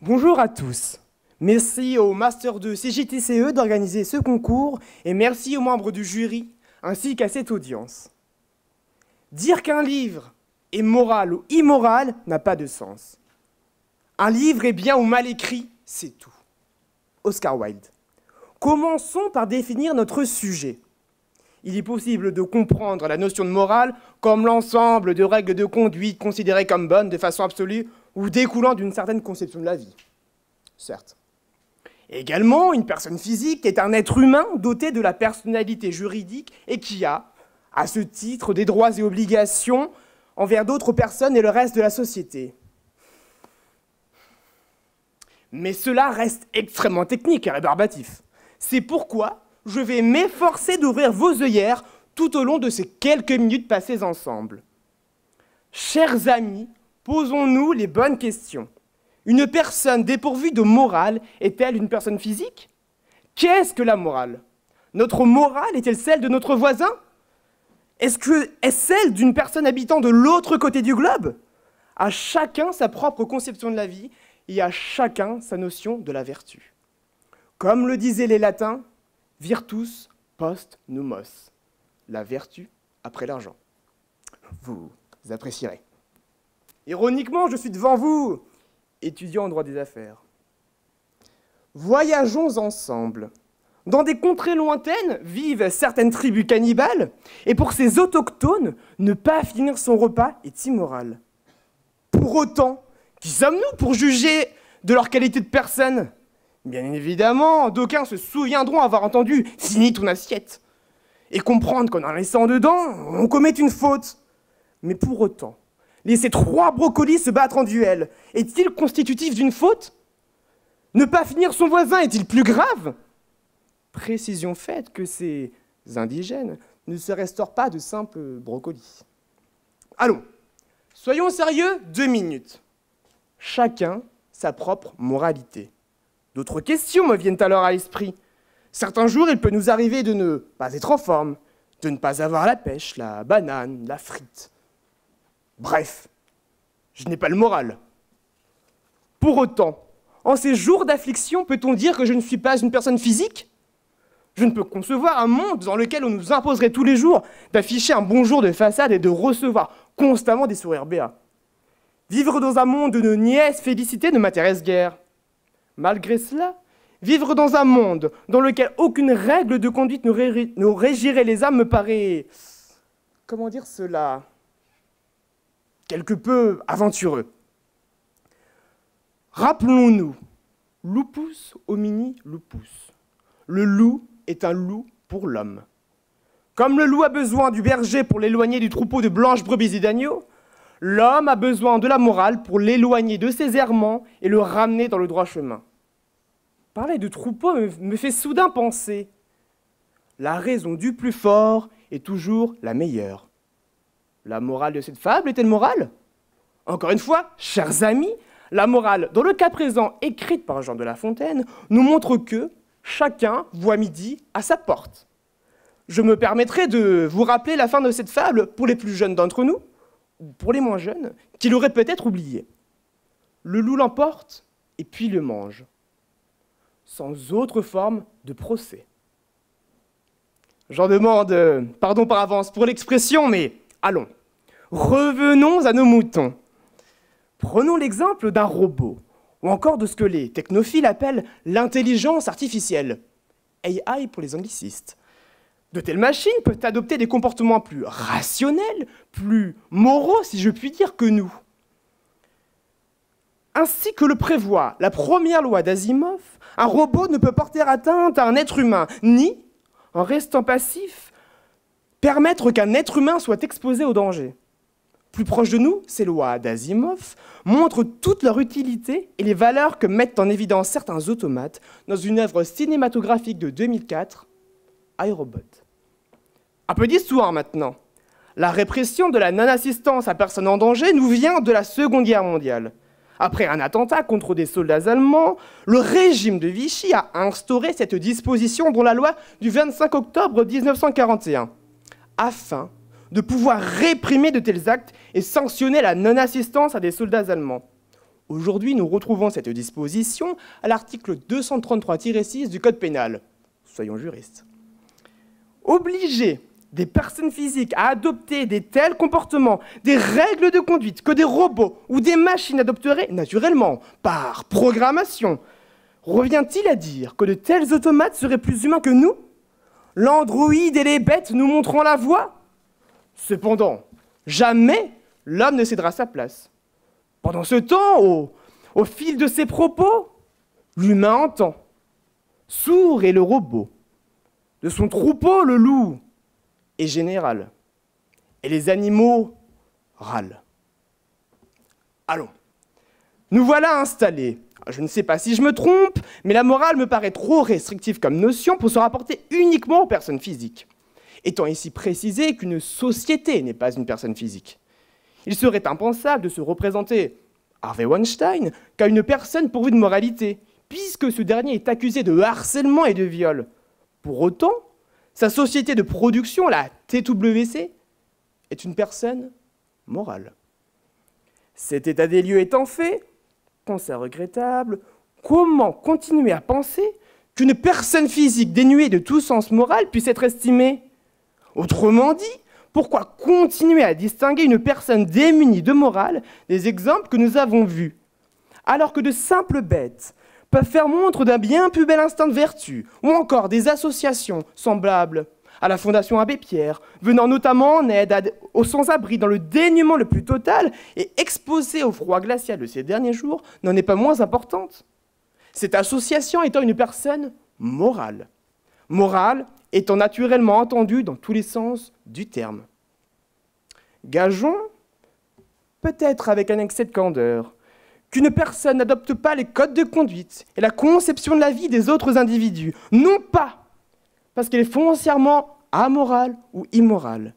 Bonjour à tous. Merci au Master de CGTCE d'organiser ce concours et merci aux membres du jury ainsi qu'à cette audience. Dire qu'un livre est moral ou immoral n'a pas de sens. Un livre est bien ou mal écrit, c'est tout. Oscar Wilde. Commençons par définir notre sujet. Il est possible de comprendre la notion de morale comme l'ensemble de règles de conduite considérées comme bonnes de façon absolue ou découlant d'une certaine conception de la vie. Certes. Également, une personne physique est un être humain doté de la personnalité juridique et qui a, à ce titre, des droits et obligations envers d'autres personnes et le reste de la société. Mais cela reste extrêmement technique et rébarbatif. C'est pourquoi je vais m'efforcer d'ouvrir vos œillères tout au long de ces quelques minutes passées ensemble. Chers amis, posons-nous les bonnes questions. Une personne dépourvue de morale est-elle une personne physique? Qu'est-ce que la morale? Notre morale est-elle celle de notre voisin? Est-ce celle d'une personne habitant de l'autre côté du globe? À chacun sa propre conception de la vie et à chacun sa notion de la vertu. Comme le disaient les latins, virtus post numos, la vertu après l'argent. Vous apprécierez. Ironiquement, je suis devant vous, étudiant en droit des affaires. Voyageons ensemble. Dans des contrées lointaines vivent certaines tribus cannibales, et pour ces autochtones, ne pas finir son repas est immoral. Pour autant, qui sommes-nous pour juger de leur qualité de personne? Bien évidemment, d'aucuns se souviendront avoir entendu « finis ton assiette » et comprendre qu'en en laissant dedans, on commet une faute. Mais pour autant, laisser 3 brocolis se battre en duel est-il constitutif d'une faute? Ne pas finir son voisin est-il plus grave? Précision faite que ces indigènes ne se restaurent pas de simples brocolis. Allons, soyons sérieux 2 minutes. Chacun sa propre moralité. D'autres questions me viennent alors à l'esprit. Certains jours, il peut nous arriver de ne pas être en forme, de ne pas avoir la pêche, la banane, la frite. Bref, je n'ai pas le moral. Pour autant, en ces jours d'affliction, peut-on dire que je ne suis pas une personne physique? Je ne peux concevoir un monde dans lequel on nous imposerait tous les jours d'afficher un bonjour de façade et de recevoir constamment des sourires béats. Vivre dans un monde de niaise félicité ne m'intéresse guère. Malgré cela, vivre dans un monde dans lequel aucune règle de conduite ne régirait les âmes me paraît, comment dire cela, quelque peu aventureux. Rappelons-nous, lupus homini lupus. Le loup est un loup pour l'homme. Comme le loup a besoin du berger pour l'éloigner du troupeau de blanches brebis et d'agneaux, l'homme a besoin de la morale pour l'éloigner de ses errements et le ramener dans le droit chemin. Parler de troupeau me fait soudain penser. La raison du plus fort est toujours la meilleure. La morale de cette fable est-elle morale? Encore une fois, chers amis, la morale, dans le cas présent écrite par Jean de La Fontaine, nous montre que chacun voit midi à sa porte. Je me permettrai de vous rappeler la fin de cette fable pour les plus jeunes d'entre nous, ou pour les moins jeunes, qui l'auraient peut-être oublié. Le loup l'emporte et puis le mange, sans autre forme de procès. J'en demande pardon par avance pour l'expression, mais allons, revenons à nos moutons. Prenons l'exemple d'un robot, ou encore de ce que les technophiles appellent l'intelligence artificielle, AI pour les anglicistes. De telles machines peuvent adopter des comportements plus rationnels, plus moraux, si je puis dire, que nous. Ainsi que le prévoit la première loi d'Asimov, un robot ne peut porter atteinte à un être humain, ni, en restant passif, permettre qu'un être humain soit exposé au danger. Plus proche de nous, ces lois d'Asimov montrent toute leur utilité et les valeurs que mettent en évidence certains automates dans une œuvre cinématographique de 2004, iRobot. Un peu d'histoire maintenant. La répression de la non-assistance à personne en danger nous vient de la Seconde Guerre mondiale. Après un attentat contre des soldats allemands, le régime de Vichy a instauré cette disposition dans la loi du 25 octobre 1941, afin de pouvoir réprimer de tels actes et sanctionner la non-assistance à des soldats allemands. Aujourd'hui, nous retrouvons cette disposition à l'article 233-6 du Code pénal. Soyons juristes. Obliger des personnes physiques à adopter des tels comportements, des règles de conduite que des robots ou des machines adopteraient naturellement, par programmation, revient-il à dire que de tels automates seraient plus humains que nous? L'androïde et les bêtes nous montrant la voie? Cependant, jamais l'homme ne cédera sa place. Pendant ce temps, au fil de ses propos, l'humain entend. Sourd est le robot. De son troupeau, le loup est général. Et les animaux râlent. Allons, nous voilà installés. Je ne sais pas si je me trompe, mais la morale me paraît trop restrictive comme notion pour se rapporter uniquement aux personnes physiques. Étant ici précisé qu'une société n'est pas une personne physique. Il serait impensable de se représenter Harvey Weinstein qu'à une personne pourvue de moralité, puisque ce dernier est accusé de harcèlement et de viol. Pour autant, sa société de production, la TWC, est une personne morale. Cet état des lieux étant fait, constat regrettable, comment continuer à penser qu'une personne physique dénuée de tout sens moral puisse être estimée? Autrement dit, pourquoi continuer à distinguer une personne démunie de morale des exemples que nous avons vus, alors que de simples bêtes peuvent faire montre d'un bien plus bel instinct de vertu, ou encore des associations semblables à la Fondation Abbé Pierre, venant notamment en aide aux sans-abri dans le dénuement le plus total et exposés au froid glacial de ces derniers jours, n'en est pas moins importante. Cette association étant une personne morale. Morale étant naturellement entendue dans tous les sens du terme. Gageons, peut-être avec un excès de candeur, qu'une personne n'adopte pas les codes de conduite et la conception de la vie des autres individus, non pas parce qu'elle est foncièrement amorale ou immorale,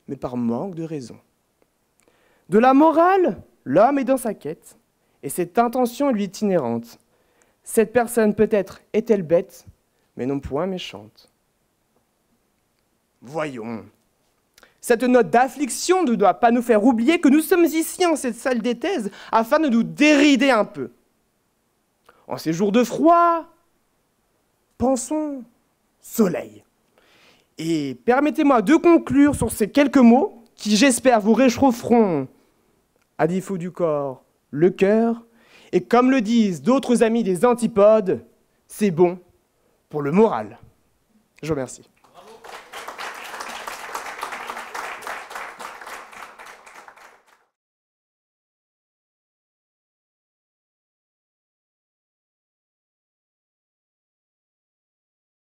mais par manque de raison. De la morale, l'homme est dans sa quête, et cette intention lui est inhérente. Cette personne peut-être est-elle bête, mais non point méchante. Voyons. Cette note d'affliction ne doit pas nous faire oublier que nous sommes ici en cette salle des thèses afin de nous dérider un peu. En ces jours de froid, pensons soleil. Et permettez-moi de conclure sur ces quelques mots qui, j'espère, vous réchaufferont, à défaut du corps, le cœur. Et comme le disent d'autres amis des antipodes, c'est bon pour le moral. Je vous remercie.